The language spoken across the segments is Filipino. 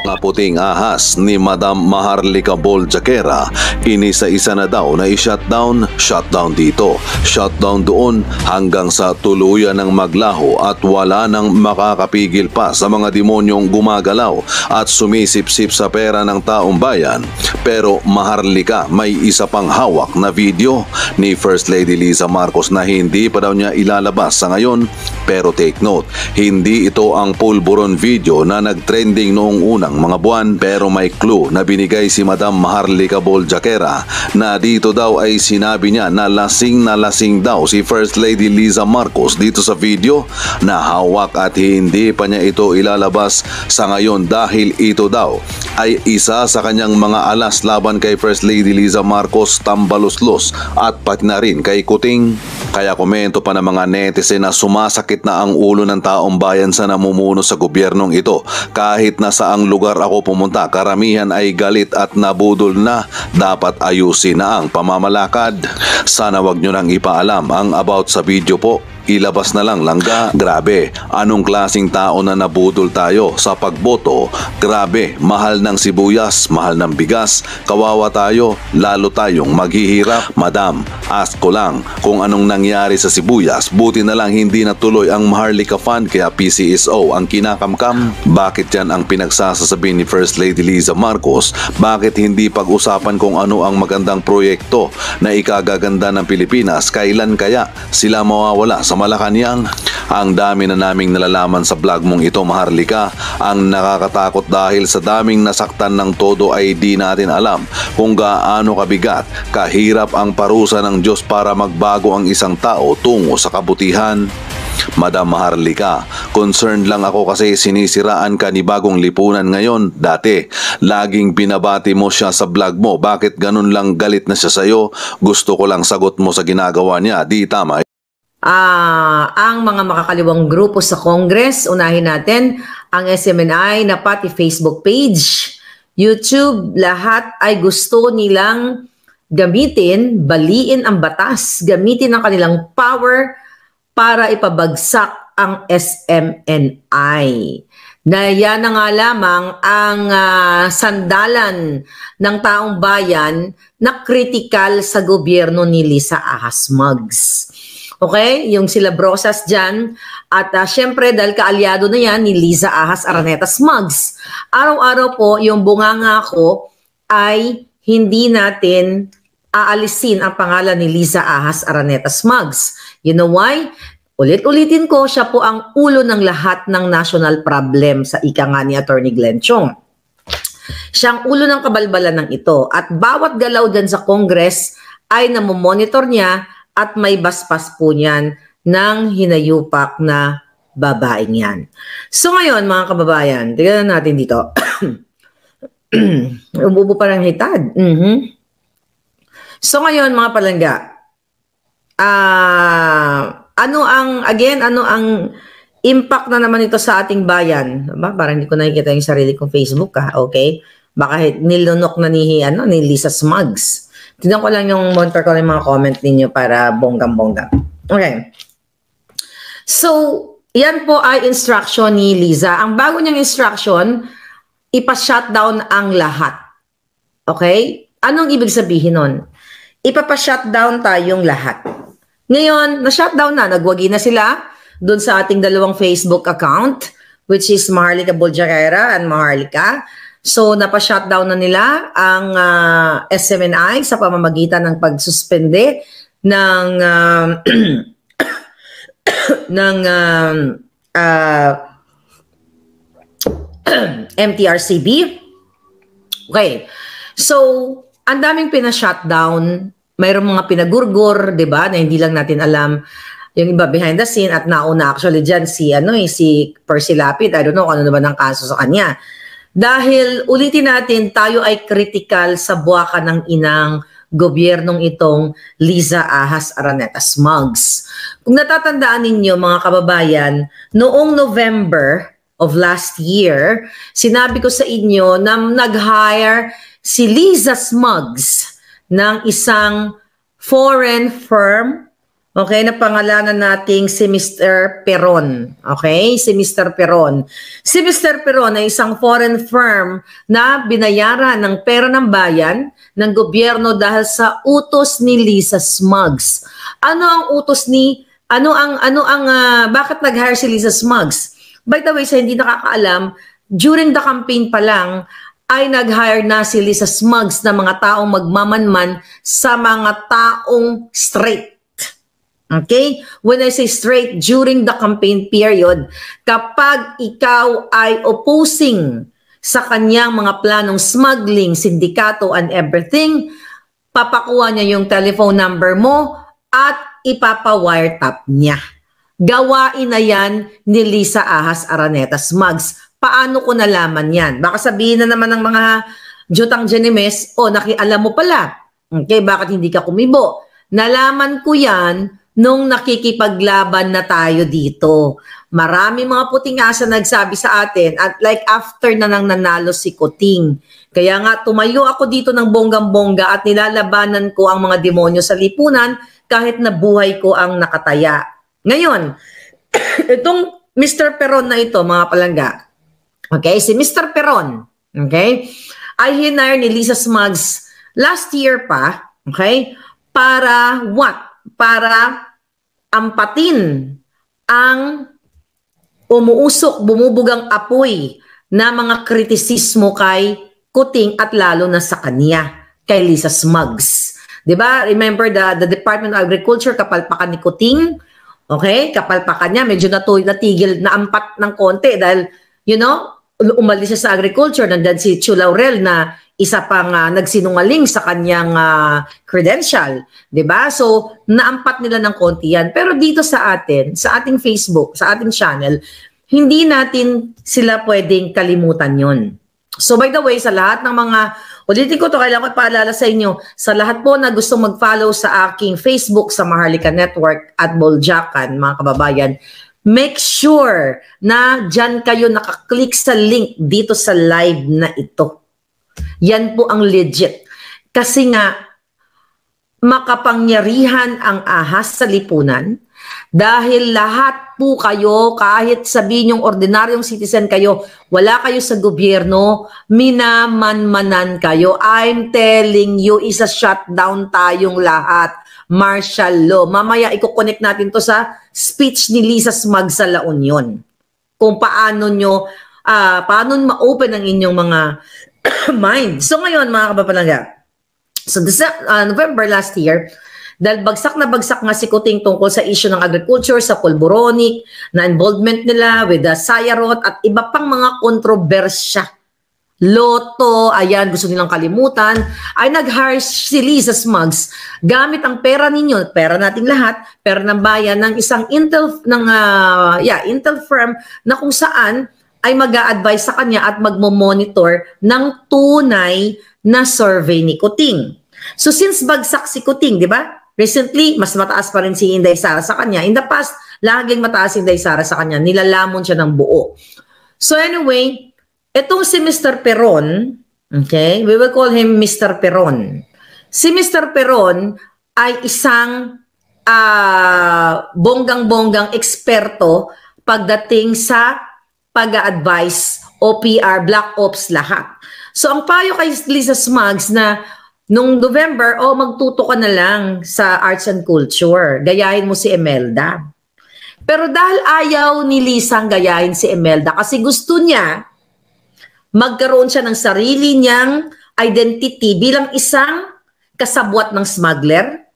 Kaputing ahas ni Madam Maharlika Boljakera, inisa-isa na daw na i-shutdown dito, shutdown doon hanggang sa tuluyan ng maglaho at wala nang makakapigil pa sa mga demonyong gumagalaw at sumisip-sip sa pera ng taong bayan. Pero Maharlika, may isa pang hawak na video ni First Lady Liza Marcos na hindi pa daw niya ilalabas sa ngayon. Pero take note, hindi ito ang pulburon video na nagtrending noong unang mga buwan, pero may clue na binigay si Madam Maharlika Boljakera na dito daw ay sinabi niya na lasing daw si First Lady Liza Marcos dito sa video na hawak at hindi pa niya ito ilalabas sa ngayon dahil ito daw ay isa sa kanyang mga alas laban kay First Lady Liza Marcos, tambaluslos at pati na rin kay Kuting. Kaya komento pa ng mga netizen na sumasakit na ang ulo ng taong bayan sa namumuno sa gobyernong ito. Kahit na saang lugar ako pumunta, karamihan ay galit at nabudol na. Dapat ayusin na ang pamamalakad. Sana wag nyo nang ipaalam ang about sa video po. Ilabas na lang langga. Grabe, anong klaseng tao na nabudol tayo sa pagboto? Grabe, mahal ng sibuyas, mahal ng bigas. Kawawa tayo, lalo tayong maghihirap. Madam, ask ko lang kung anong nangyari sa sibuyas. Buti na lang hindi natuloy ang Maharlika Fund kaya PCSO ang kinakamkam. Bakit yan ang pinagsasasabi ni First Lady Liza Marcos? Bakit hindi pag-usapan kung ano ang magandang proyekto na ikagaganda ng Pilipinas? Kailan kaya sila mawawala sa Malacanang? Ang dami na naming nalalaman sa vlog mong ito, Maharlika. Ang nakakatakot dahil sa daming nasaktan ng todo ay di natin alam kung gaano kabigat, kahirap ang parusa ng Diyos para magbago ang isang tao tungo sa kabutihan. Madam Maharlika, concerned lang ako kasi sinisiraan ka ni Bagong Lipunan ngayon. Dati, laging binabati mo siya sa vlog mo. Bakit ganun lang galit na siya sa'yo? Gusto ko lang sagot mo sa ginagawa niya. Di tama. Ang mga makakaliwang grupo sa Congress, unahin natin ang SMNI na pati Facebook page, YouTube, lahat ay gusto nilang gamitin, baliin ang batas, gamitin ang kanilang power para ipabagsak ang SMNI. Na yan na nga lamang ang sandalan ng taong bayan na kritikal sa gobyerno ni Liza Ahas Mugs. Okay? Yung sila Brosas dyan. At syempre, dahil kaalyado na yan ni Liza Ahas Araneta Mugs. Araw-araw po, yung bunganga ko ay hindi natin aalisin ang pangalan ni Liza Ahas Araneta Mugs. You know why? Ulit-ulitin ko, siya po ang ulo ng lahat ng national problem sa ika nga ni Attorney Glenn Chong. Siya ang ulo ng kabalbalan ng ito. At bawat galaw dyan sa Congress ay namomonitor niya at may baspas po niyan ng hinayupak na babaeng yan. So ngayon mga kababayan, tignan natin dito. Umubo pa ng hitad. So ngayon mga palangga, ano ang impact na naman ito sa ating bayan? Ba? Parang hindi ko nakikita yung sarili kong Facebook okay? Baka nilunok na ni Liza Mugs. Tignan ko lang yung monitor ko ng mga comment ninyo para bonggang-bonggang. Okay. So, yan po ay instruction ni Liza. Ang bago niyang instruction, ipa-shutdown ang lahat. Okay? Anong ibig sabihin nun? Ipapa-shutdown tayong lahat. Ngayon, na-shutdown na. Nagwagi na sila doon sa ating dalawang Facebook account, which is Maharlika Boljakera and Maharlika. So, napa-shutdown na nila ang SMNI sa pamamagitan ng pagsuspende ng MTRCB. Okay. So, ang daming pina-shutdown. Mayroong mga pinagurgur, 'di ba? Na hindi lang natin alam yung iba behind the scene at nauna actually diyan si Percy Lapid. I don't know kung ano naman ang kaso sa kanya. Dahil ulitin natin, tayo ay kritikal sa buwaka ng inang gobyernong itong Liza Ahas Araneta Mugs. Kung natatandaan ninyo mga kababayan, noong November of last year, sinabi ko sa inyo na nag-hire si Liza Mugs ng isang foreign firm Okay, na pangalanan nating si Mr. Peron. Okay, si Mr. Peron. Si Mr. Peron ay isang foreign firm na binayaran ng pera ng bayan ng gobyerno dahil sa utos ni Lisa Smugs. Ano ang utos ni bakit nag-hire si Lisa Smugs? By the way, sa hindi nakakaalam, during the campaign pa lang ay nag-hire na si Lisa Smugs ng mga taong magmamanman sa mga taong straight. Okay? When I say straight, during the campaign period, kapag ikaw ay opposing sa kanyang mga planong smuggling, sindikato, and everything, papakuha niya yung telephone number mo at ipapa-wiretap niya. Gawain na yan ni Lisa Ahas Araneta Smugs. Paano ko nalaman yan? Baka sabihin na naman ng mga Jutang Jenimes, alam mo pala. Okay, bakit hindi ka kumibo? Nalaman ko yan nung nakikipaglaban na tayo dito. Marami mga puting asa nagsabi sa atin at like after na nang nanalo si Kuting. Kaya nga tumayo ako dito ng bonggang-bongga at nilalabanan ko ang mga demonyo sa lipunan kahit na buhay ko ang nakataya. Ngayon, itong Mr. Peron na ito, mga palangga, okay, si Mr. Peron, okay, ay hinire ni Lisa Smugs last year pa, okay, para what? Para ampatin ang bumubugang apoy na mga kritisismo kay Kuting at lalo na sa kanya, kay Lisa Smugs. Diba? Remember the Department of Agriculture, kapalpakan ni Kuting, okay? Kapalpakan niya, medyo natigil, naampat ng konti dahil, umalis siya sa agriculture. Nandiyan si Chu Laurel na isa pang nagsinungaling sa kanyang credential, 'di ba? So, naampat nila ng konti yan. Pero dito sa atin, sa ating Facebook, sa ating channel, hindi natin sila pwedeng kalimutan 'yon. So, by the way, sa lahat ng mga, ulitin ko 'to, kailangan ko paalala sa inyo, sa lahat po na gustong mag-follow sa aking Facebook sa Maharlika Network at Boljakan, mga kababayan, make sure na dyan kayo nakaklik sa link dito sa live na ito. Yan po ang legit. Kasi nga, makapangyarihan ang ahas sa lipunan dahil lahat po kayo, kahit sabihin yung ordinaryong citizen kayo, wala kayo sa gobyerno, minamanmanan kayo. I'm telling you, isa shutdown tayong lahat. Martial law. Mamaya i-connect natin to sa speech ni Lisa Smugs sa La Union. Kung paano paano ma-open ang inyong mga mind. So ngayon, mga kabapalangga, so November last year, dahil bagsak na bagsak nga si Kuting tungkol sa issue ng agriculture, sa pulboronic, na involvement nila with the Sayarot at iba pang mga kontrobersya. Loto, ayan, gusto nilang kalimutan, ay nag-hire si Lisa Smugs gamit ang pera ninyo, pera nating lahat, pera ng bayan, ng isang Intel firm na kung saan ay mag-a-advise sa kanya at magmo-monitor ng tunay na survey ni Kuting. So since bagsak si Kuting, di ba? Recently, mas mataas pa rin si Inday Sara sa kanya. In the past, laging mataas si Inday Sara sa kanya. Nilalamon siya ng buo. So anyway, itong si Mr. Peron, okay, we will call him Mr. Peron. Si Mr. Peron ay isang bonggang-bonggang eksperto pagdating sa pag-a-advise, OPR, Black Ops, lahat. So ang payo kay Lisa Smugs na nung November, magtuto ka na lang sa arts and culture. Gayahin mo si Imelda. Pero dahil ayaw ni Lisa gayahin si Imelda kasi gusto niya magkaroon siya ng sarili niyang identity bilang isang kasabwat ng smuggler,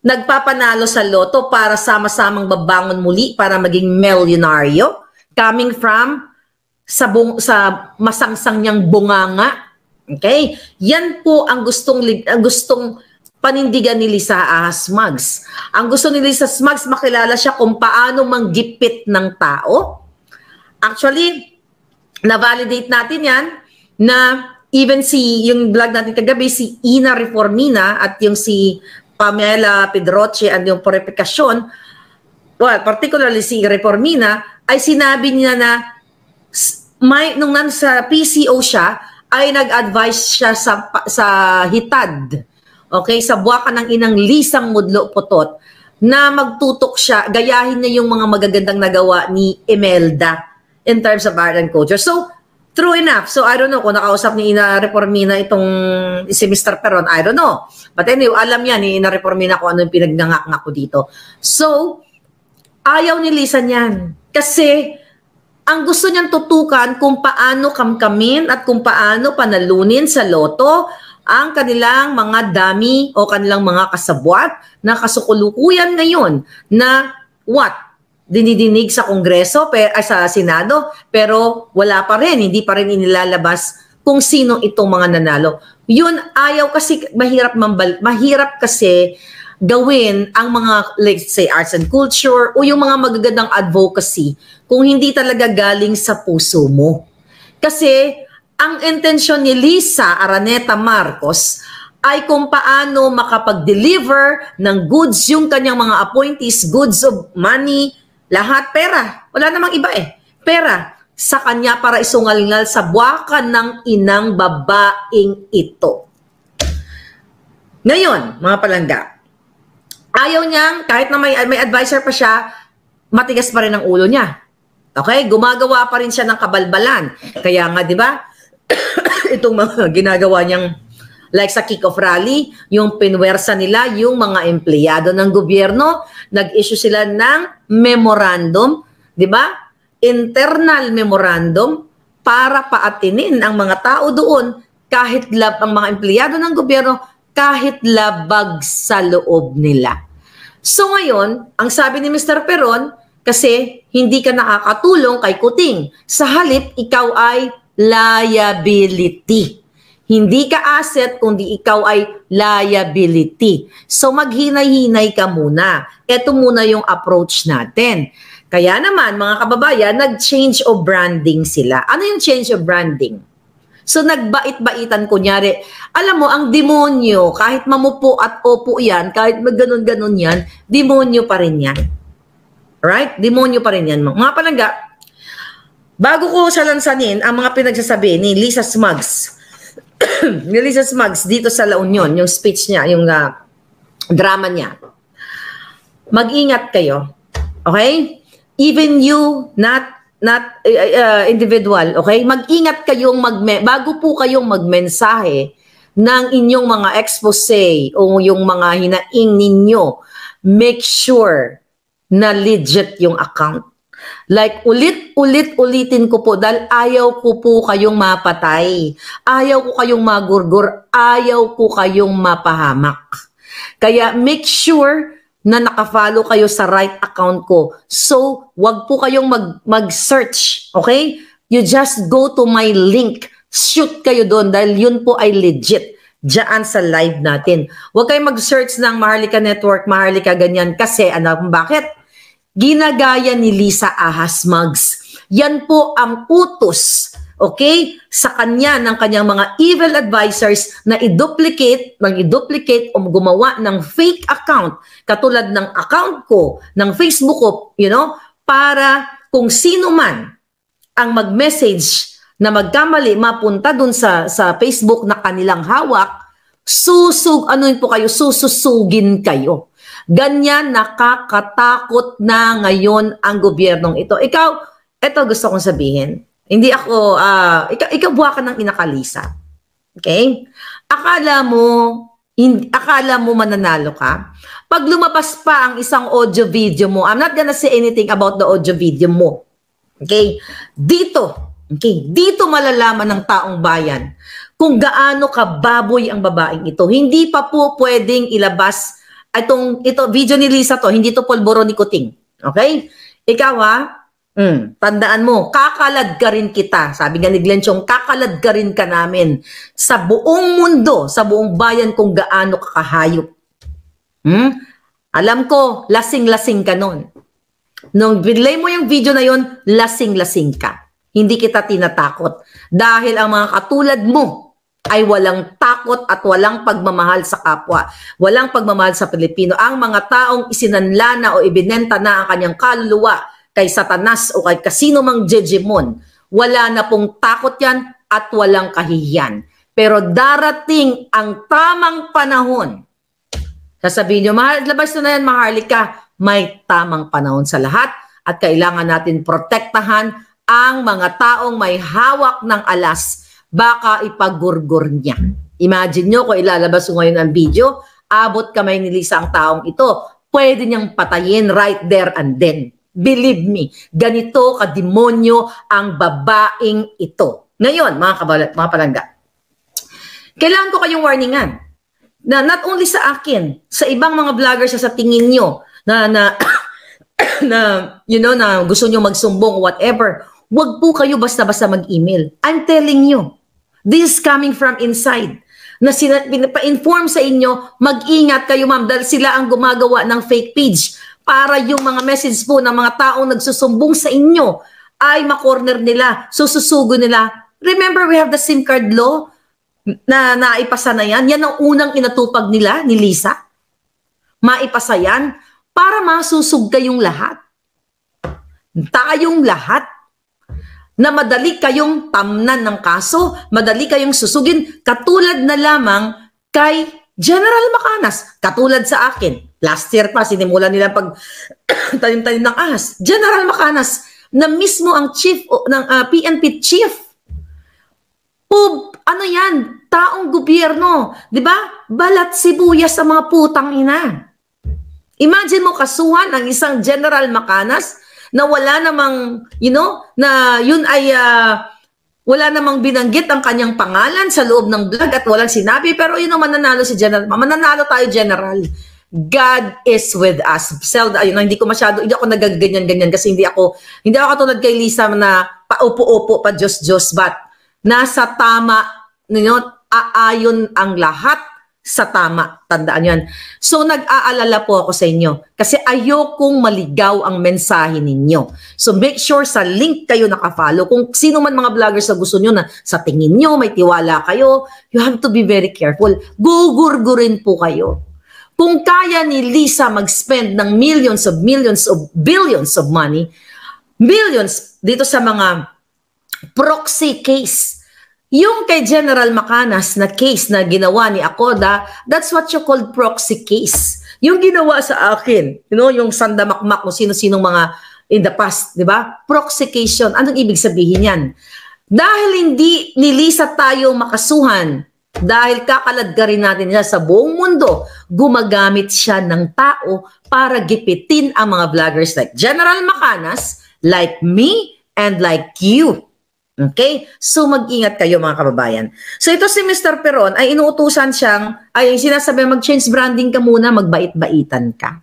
nagpapanalo sa loto para sama-samang babangon muli para maging milyonaryo, coming from sa masangsang niyang bunganga. Okay? Yan po ang gustong panindigan ni Lisa Ahas Smugs. Ang gusto ni Lisa Smugs, makilala siya kung paano manggipit ng tao. Actually, na-validate natin yan na even yung vlog natin kagabi, si Ina Reformina at yung si Pamela Pedroche and yung Purificacion, well, particularly si Reformina, ay sinabi niya na nung nasa PCO siya, ay nag-advise siya sa hitad, okay, sa buwakan ng inang Lisang Mudlo Putot, na magtutok siya, gayahin niya yung mga magagandang nagawa ni Imelda in terms of art and culture. So, true enough. So, I don't know kung nakausap ni Ina Reformina itong si Mr. Peron. I don't know. But anyway, alam niya ni Ina Reformina kung ano yung pinagnangak-ngak ko dito. So, ayaw ni Lisa niyan. Kasi, ang gusto niyang tutukan kung paano kamkamin at kung paano panalunin sa loto ang kanilang mga dami o kanilang mga kasabwat na kasukulukuyan ngayon na what? Dinidinig sa Kongreso, sa Senado, pero wala pa rin, hindi pa rin inilalabas kung sino itong mga nanalo. Yun, ayaw kasi, mahirap kasi gawin ang mga, let's say, arts and culture o yung mga magagandang advocacy kung hindi talaga galing sa puso mo. Kasi, ang intensyon ni Lisa Araneta Marcos ay kung paano makapag-deliver ng goods yung kanyang mga appointees, goods of money, lahat pera. Wala namang iba pera sa kanya para isungal-ngal sa buwakan ng inang babaeng ito. Ngayon, mga palangga, ayaw niyang, kahit na may advisor pa siya, matigas pa rin ang ulo niya. Okay? Gumagawa pa rin siya ng kabalbalan. Kaya nga, di ba, itong mga ginagawa niyang like sa kick-off rally, yung pinwersa nila, yung mga empleyado ng gobyerno, nag-issue sila ng memorandum, di ba? Internal memorandum para paatinin ang mga tao doon kahit ang mga empleyado ng gobyerno kahit labag sa loob nila. So ngayon, ang sabi ni Mr. Peron, kasi hindi ka nakakatulong kay Kuting. Sa halip, ikaw ay liability. Hindi ka asset, kundi ikaw ay liability. So maghinay-hinay ka muna. Ito muna yung approach natin. Kaya naman, mga kababayan, nag-change of branding sila. Ano yung change of branding? So nagbait-baitan, kunyari, alam mo, ang demonyo, kahit mamupo at opo yan, kahit magganon-ganon yan, demonyo pa rin yan. Right? Demonyo pa rin yan. Mga palangga, bago ko salansanin ang mga pinagsasabi ni Lisa Smugs, ni Lisa Smugs dito sa La Union, yung speech niya, yung drama niya, mag-ingat kayo. Okay? Even you, not individual, okay? Mag-ingat kayong bago po kayong magmensahe ng inyong mga expose o yung mga hinaing ninyo, make sure na legit yung account. Like, ulitin ko po dahil ayaw ko po kayong mapatay. Ayaw ko kayong magurgur. Ayaw ko kayong mapahamak. Kaya make sure na nakafollow kayo sa right account ko. So, wag po kayong mag-search. Okay? You just go to my link. Shoot kayo doon dahil yun po ay legit. Diyan sa live natin. Huwag kayong mag-search ng Maharlika Network, Maharlika ganyan. Kasi, bakit? Ginagaya ni Lisa Ahas Smugs. Yan po ang utos, okay, sa kanya ng kanyang mga evil advisors na i-duplicate o gumawa ng fake account katulad ng account ko, ng Facebook ko, para kung sino man ang mag-message na magkamali mapunta dun sa Facebook na kanilang hawak, susugin kayo. Ganyan nakakatakot na ngayon ang gobyernong ito. Ito gusto kong sabihin. Hindi ako, ikaw buha ka ng inakalisa. Okay? Akala mo mananalo ka? Pag lumabas pa ang isang audio video mo, I'm not gonna say anything about the audio video mo. Okay? Dito malalaman ng taong bayan kung gaano kababoy ang babaeng ito. Hindi pa po pwedeng ilabas ito video ni Lisa to, hindi to polboro ni Kuting. Okay? Ikaw tandaan mo, kakalad ka rin kita. Sabi nga ni Glenchong, kakalad ka rin ka namin sa buong mundo, sa buong bayan kung gaano kakahayop. Alam ko, lasing-lasing ka nun. Nung binlay mo yung video na yon, lasing-lasing ka. Hindi kita tinatakot. Dahil ang mga katulad mo ay walang takot at walang pagmamahal sa kapwa. Walang pagmamahal sa Pilipino. Ang mga taong isinanla na o ibinenta na ang kanyang kaluluwa kay Satanas o kay kasino mang jejemon, wala na pong takot yan at walang kahihiyan. Pero darating ang tamang panahon Sasabihin nyo, labas na yan, Maharlika. May tamang panahon sa lahat at kailangan natin protektahan ang mga taong may hawak ng alas. Baka ipagurgur niya. Imagine nyo kung ilalabas ko ngayon ang video, abot kamay ni Lisa ang taong ito. Pwede niyang patayin right there and then. Believe me, ganito kademonyo ang babaeng ito. Ngayon, mga palangga, kailangan ko kayong warningan na not only sa akin, sa ibang mga vloggers sa tingin nyo na you know, na gusto nyo magsumbong o whatever, wag po kayo basta-basta mag-email. I'm telling you, this is coming from inside. Na pinapa-inform sa inyo, mag-ingat kayo ma'am dahil sila ang gumagawa ng fake page para yung mga message po ng mga taong nagsusumbong sa inyo ay makorner nila, sususugo nila. Remember, we have the SIM card law na naipasa na yan. Yan ang unang inatupag nila ni Lisa. Maipasa yan para masusug kayong lahat. Tayong lahat. Na madali kayong tamnan ng kaso, madali kayong susugin, katulad na lamang kay General Macanas, katulad sa akin. Last year pa, sinimulan nila pag tanim-tanim ng ahas. General Macanas, na mismo ang chief ng PNP chief. Ano yan? Taong gobyerno. Di ba? Balat sibuyas sa mga putang ina. Imagine mo kasuhan ang isang General Macanas na wala namang, you know, na yun ay wala namang binanggit ang kanyang pangalan sa loob ng vlog at walang sinabi, pero yun ang mananalo si General. Mananalo tayo, General. God is with us. Hindi ako nagaganyan-ganyan kasi hindi ako katulad kay Lisa na paupo-upo pa Diyos-Diyos, but nasa tama, you know, aayon ang lahat sa tama. Tandaan yan. So, nag-aalala po ako sa inyo kasi ayokong maligaw ang mensahe ninyo. So, make sure sa link kayo nakafollow. Kung sino man mga vloggers na gusto nyo na sa tingin nyo, may tiwala kayo, you have to be very careful. Gugurgurin po kayo. Kung kaya ni Lisa mag-spend ng millions of billions of money, millions dito sa mga proxy case, yung kay General Macanas na case na ginawa ni Acoda, that's what you call proxy case. Yung ginawa sa akin, you know, yung sandamakmak kung sino-sinong mga in the past, di ba? Proxy case yun. Anong ibig sabihin yan? Dahil hindi ni Lisa tayo makasuhan, dahil kakaladgarin natin siya sa buong mundo, gumagamit siya ng tao para gipitin ang mga vloggers like General Macanas, like me, and like you. Okay? So, mag-ingat kayo mga kababayan. So, ito si Mr. Peron ay inuutusan siyang, ay sinasabi mag-change branding ka muna, magbait-baitan ka.